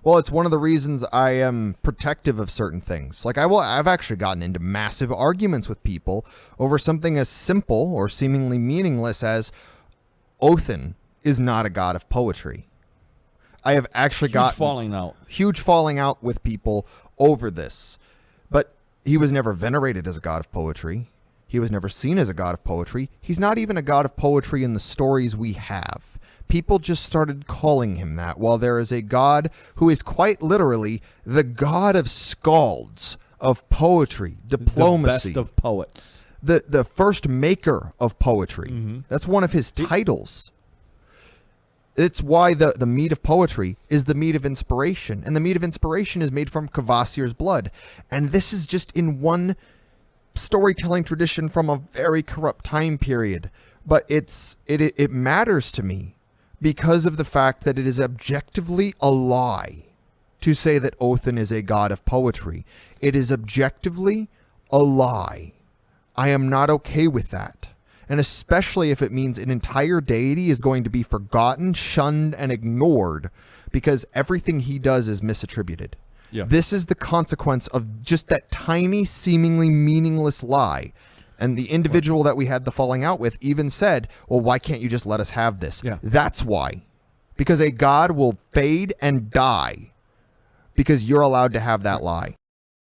Well, it's one of the reasons I am protective of certain things. Like I've actually gotten into massive arguments with people over something as simple or seemingly meaningless as Othin is not a god of poetry. I have actually got huge falling out with people over this. But he was never venerated as a god of poetry. He was never seen as a god of poetry. He's not even a god of poetry in the stories we have. People just started calling him that, while there is a god who is quite literally the god of skalds, of poetry, diplomacy. The best of poets. The first maker of poetry. Mm-hmm. That's one of his titles. It's why the mead of poetry is the mead of inspiration. And the mead of inspiration is made from Kvasir's blood. And this is just in one storytelling tradition from a very corrupt time period. But it matters to me because of the fact that it is objectively a lie to say that Othin is a god of poetry. It is objectively a lie. I am not okay with that. And especially if it means an entire deity is going to be forgotten, shunned, and ignored because everything he does is misattributed. Yeah. This is the consequence of just that tiny, seemingly meaningless lie. And the individual that we had the falling out with even said, well, why can't you just let us have this? Yeah. That's why. Because a god will fade and die because you're allowed to have that lie.